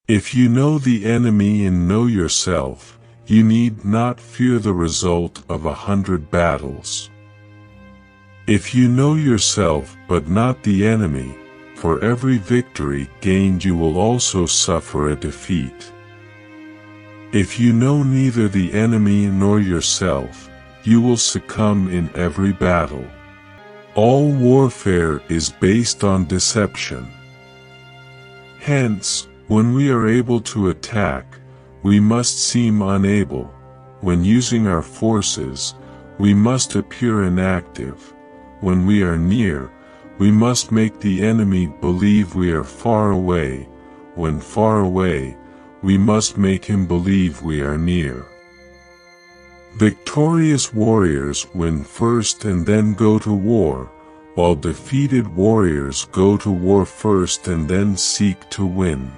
If you know the enemy and know yourself, you need not fear the result of 100 battles. If you know yourself but not the enemy, for every victory gained you will also suffer a defeat. If you know neither the enemy nor yourself, you will succumb in every battle. All warfare is based on deception. Hence, when we are able to attack, we must seem unable. When using our forces, we must appear inactive. When we are near, we must make the enemy believe we are far away. When far away, we must make him believe we are near. Victorious warriors win first and then go to war, while defeated warriors go to war first and then seek to win.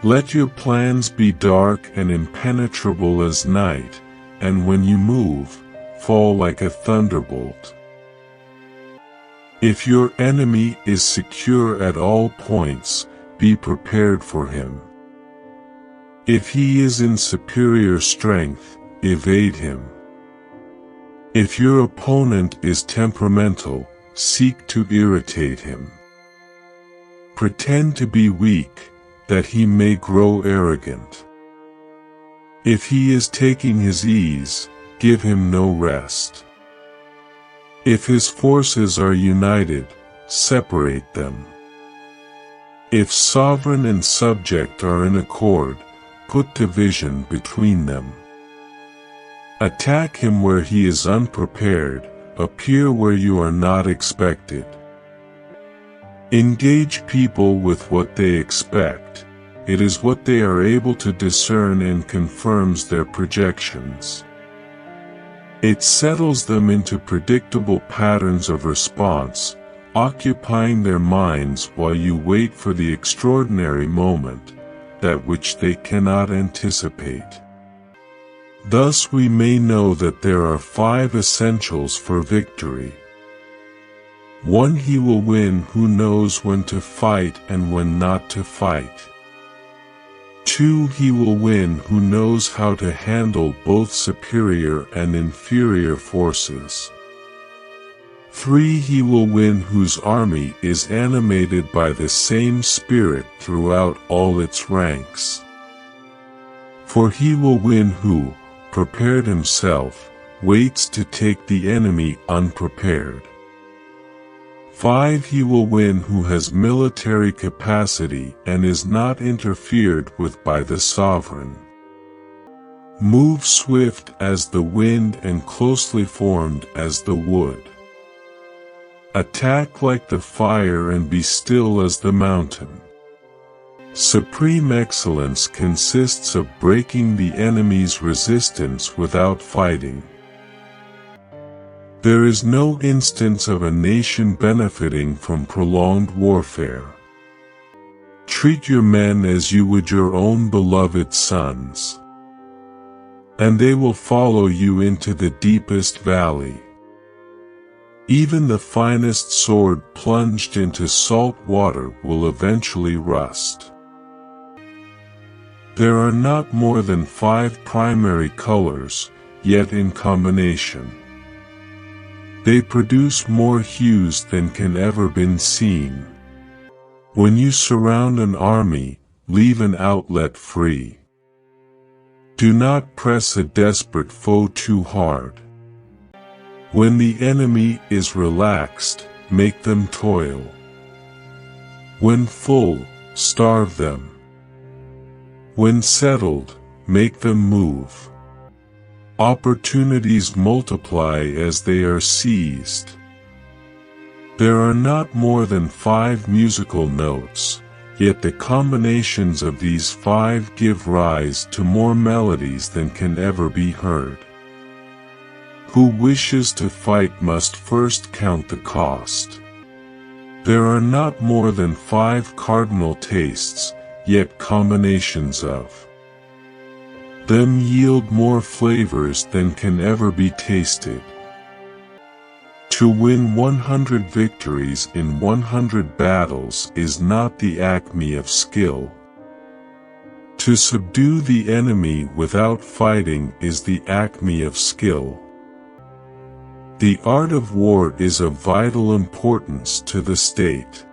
Let your plans be dark and impenetrable as night, and when you move, fall like a thunderbolt. If your enemy is secure at all points, be prepared for him. If he is in superior strength, evade him. If your opponent is temperamental, seek to irritate him. Pretend to be weak, that he may grow arrogant. If he is taking his ease, give him no rest. If his forces are united, separate them. If sovereign and subject are in accord, put division between them. Attack him where he is unprepared, appear where you are not expected. Engage people with what they expect. It is what they are able to discern and confirms their projections. It settles them into predictable patterns of response, occupying their minds while you wait for the extraordinary moment, that which they cannot anticipate. Thus we may know that there are 5 essentials for victory. 1. He will win who knows when to fight and when not to fight. 2. He will win who knows how to handle both superior and inferior forces. 3. He will win whose army is animated by the same spirit throughout all its ranks. For he will win who, prepared himself, waits to take the enemy unprepared. 5. He will win who has military capacity and is not interfered with by the sovereign. Move swift as the wind and closely formed as the wood. Attack like the fire and be still as the mountain. Supreme excellence consists of breaking the enemy's resistance without fighting. There is no instance of a nation benefiting from prolonged warfare. Treat your men as you would your own beloved sons, and they will follow you into the deepest valley. Even the finest sword plunged into salt water will eventually rust. There are not more than 5 primary colors, yet in combination they produce more hues than can ever been seen. When you surround an army, leave an outlet free. Do not press a desperate foe too hard. When the enemy is relaxed, make them toil. When full, starve them. When settled, make them move. Opportunities multiply as they are seized. There are not more than 5 musical notes, yet the combinations of these 5 give rise to more melodies than can ever be heard. Who wishes to fight must first count the cost. There are not more than 5 cardinal tastes, yet combinations of them yield more flavors than can ever be tasted. To win 100 victories in 100 battles is not the acme of skill. To subdue the enemy without fighting is the acme of skill. The art of war is of vital importance to the state.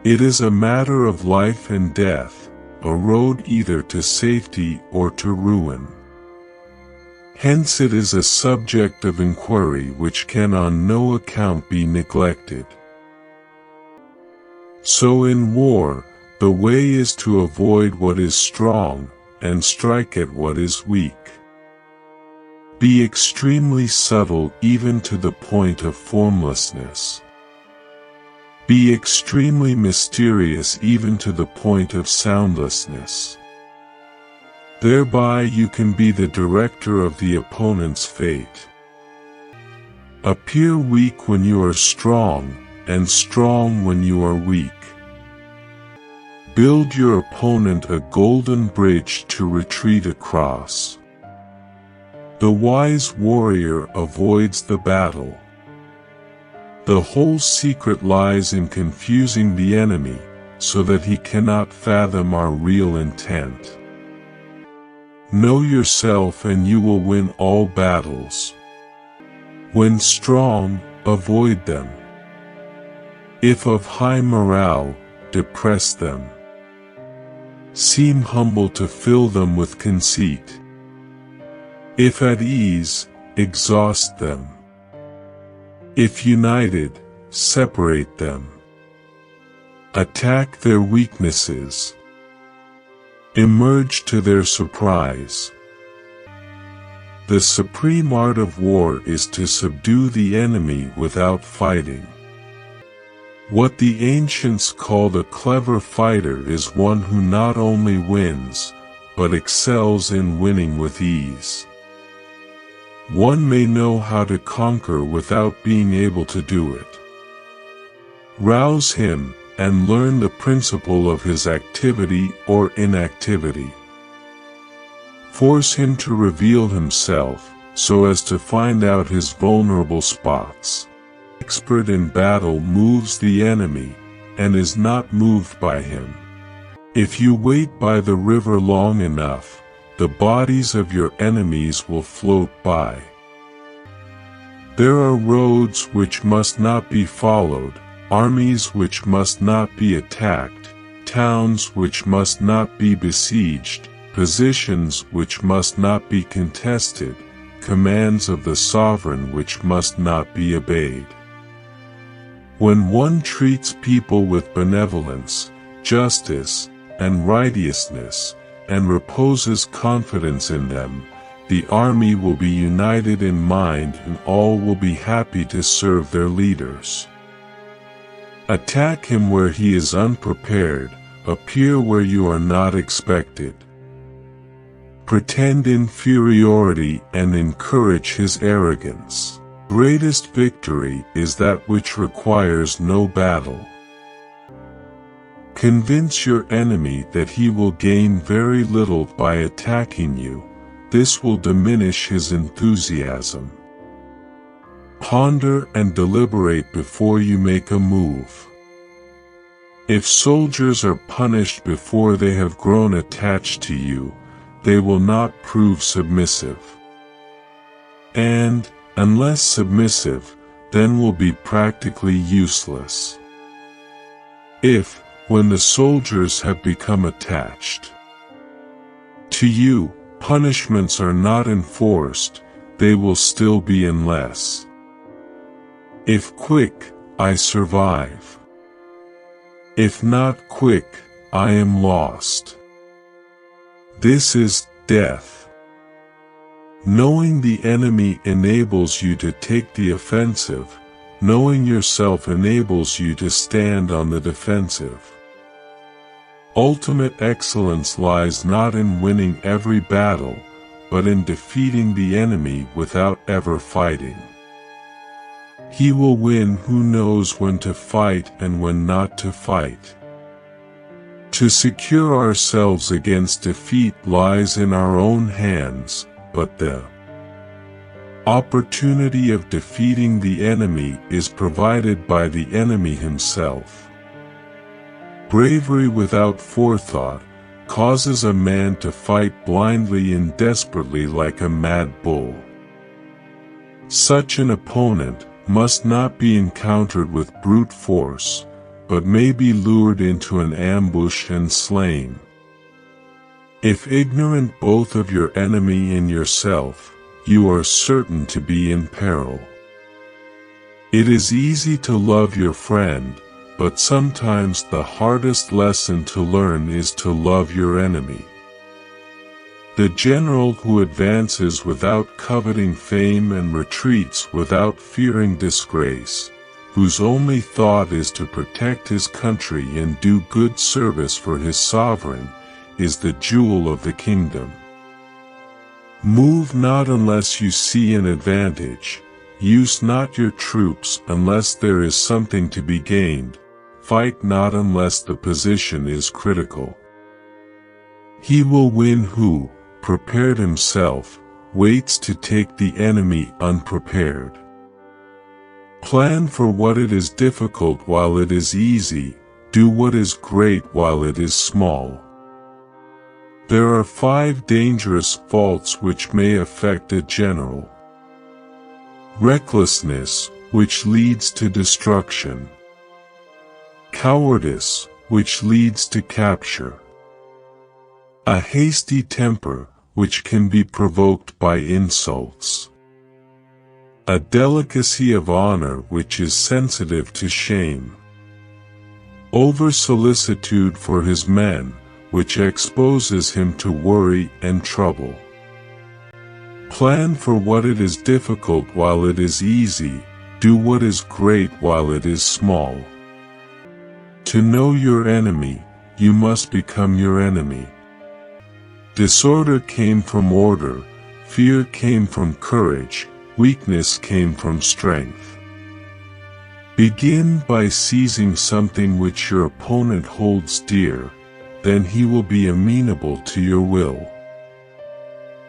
It is a matter of life and death, a road either to safety or to ruin. Hence it is a subject of inquiry which can on no account be neglected. So in war, the way is to avoid what is strong, and strike at what is weak. Be extremely subtle even to the point of formlessness. Be extremely mysterious even to the point of soundlessness. Thereby you can be the director of the opponent's fate. Appear weak when you are strong, and strong when you are weak. Build your opponent a golden bridge to retreat across. The wise warrior avoids the battle. The whole secret lies in confusing the enemy, so that he cannot fathom our real intent. Know yourself and you will win all battles. When strong, avoid them. If of high morale, depress them. Seem humble to fill them with conceit. If at ease, exhaust them. If united, separate them. Attack their weaknesses. Emerge to their surprise. The supreme art of war is to subdue the enemy without fighting. What the ancients called a clever fighter is one who not only wins, but excels in winning with ease. One may know how to conquer without being able to do it. Rouse him, and learn the principle of his activity or inactivity. Force him to reveal himself, so as to find out his vulnerable spots. Expert in battle moves the enemy, and is not moved by him. If you wait by the river long enough, the bodies of your enemies will float by. There are roads which must not be followed, armies which must not be attacked, towns which must not be besieged, positions which must not be contested, commands of the sovereign which must not be obeyed. When one treats people with benevolence, justice, and righteousness, and reposes confidence in them, the army will be united in mind and all will be happy to serve their leaders. Attack him where he is unprepared, appear where you are not expected. Pretend inferiority and encourage his arrogance. Greatest victory is that which requires no battle. Convince your enemy that he will gain very little by attacking you. This will diminish his enthusiasm. Ponder and deliberate before you make a move. If soldiers are punished before they have grown attached to you, they will not prove submissive. And, unless submissive, then will be practically useless. If, when the soldiers have become attached to you, punishments are not enforced, they will still be unless. If quick, I survive. If not quick, I am lost. This is death. Knowing the enemy enables you to take the offensive, knowing yourself enables you to stand on the defensive. Ultimate excellence lies not in winning every battle, but in defeating the enemy without ever fighting. He will win who knows when to fight and when not to fight. To secure ourselves against defeat lies in our own hands, but the Opportunity of defeating the enemy is provided by the enemy himself. Bravery without forethought causes a man to fight blindly and desperately like a mad bull. Such an opponent must not be encountered with brute force, but may be lured into an ambush and slain. If ignorant both of your enemy and yourself, you are certain to be in peril. It is easy to love your friend, but sometimes the hardest lesson to learn is to love your enemy. The general who advances without coveting fame and retreats without fearing disgrace, whose only thought is to protect his country and do good service for his sovereign, is the jewel of the kingdom. Move not unless you see an advantage, use not your troops unless there is something to be gained, fight not unless the position is critical. He will win who, prepared himself, waits to take the enemy unprepared. Plan for what it is difficult while it is easy, do what is great while it is small. There are 5 dangerous faults which may affect a general. Recklessness, which leads to destruction. Cowardice, which leads to capture. A hasty temper, which can be provoked by insults. A delicacy of honor which is sensitive to shame. Over-solicitude for his men, which exposes him to worry and trouble. Plan for what it is difficult while it is easy, do what is great while it is small. To know your enemy, you must become your enemy. Disorder came from order, fear came from courage, weakness came from strength. Begin by seizing something which your opponent holds dear, then he will be amenable to your will.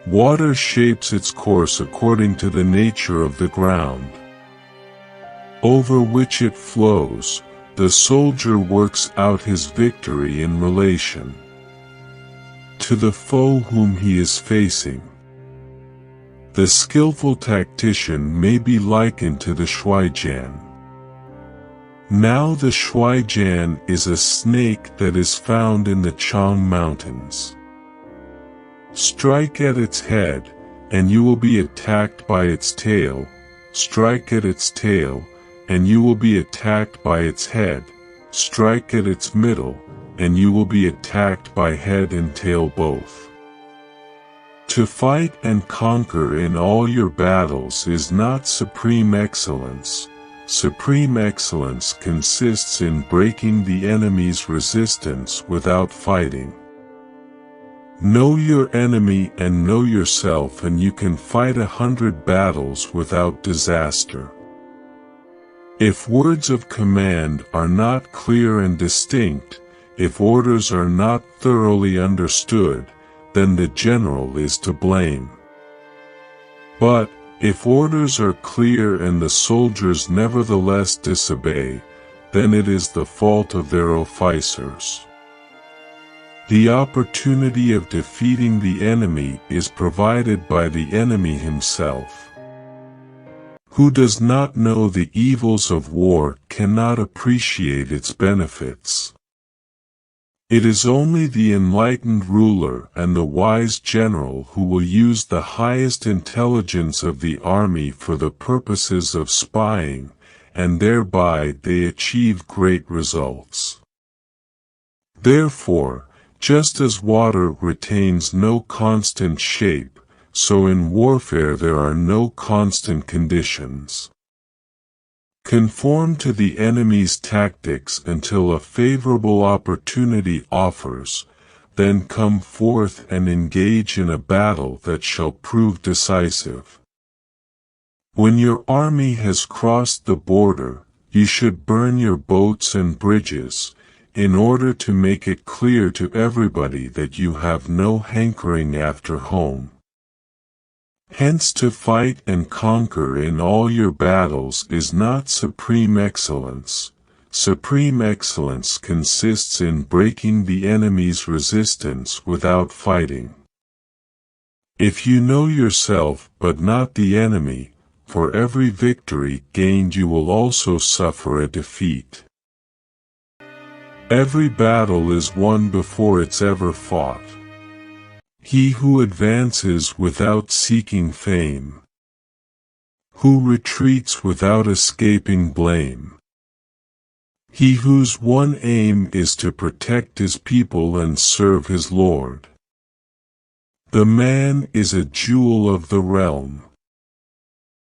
Water shapes its course according to the nature of the ground over which it flows. The soldier works out his victory in relation to the foe whom he is facing. The skillful tactician may be likened to the shuaijian. Now the shuaijian is a snake that is found in the Chang Mountains. Strike at its head, and you will be attacked by its tail. Strike at its tail, and you will be attacked by its head. Strike at its middle, and you will be attacked by head and tail both. To fight and conquer in all your battles is not supreme excellence. Supreme excellence consists in breaking the enemy's resistance without fighting. Know your enemy and know yourself, and you can fight 100 battles without disaster. If words of command are not clear and distinct, if orders are not thoroughly understood, then the general is to blame. But, if orders are clear and the soldiers nevertheless disobey, then it is the fault of their officers. The opportunity of defeating the enemy is provided by the enemy himself. Who does not know the evils of war cannot appreciate its benefits. It is only the enlightened ruler and the wise general who will use the highest intelligence of the army for the purposes of spying, and thereby they achieve great results. Therefore, just as water retains no constant shape, so in warfare there are no constant conditions. Conform to the enemy's tactics until a favorable opportunity offers, then come forth and engage in a battle that shall prove decisive. When your army has crossed the border, you should burn your boats and bridges, in order to make it clear to everybody that you have no hankering after home. Hence to fight and conquer in all your battles is not supreme excellence. Supreme excellence consists in breaking the enemy's resistance without fighting. If you know yourself but not the enemy, for every victory gained you will also suffer a defeat. Every battle is won before it's ever fought. He who advances without seeking fame, who retreats without escaping blame, he whose one aim is to protect his people and serve his Lord. The man is a jewel of the realm.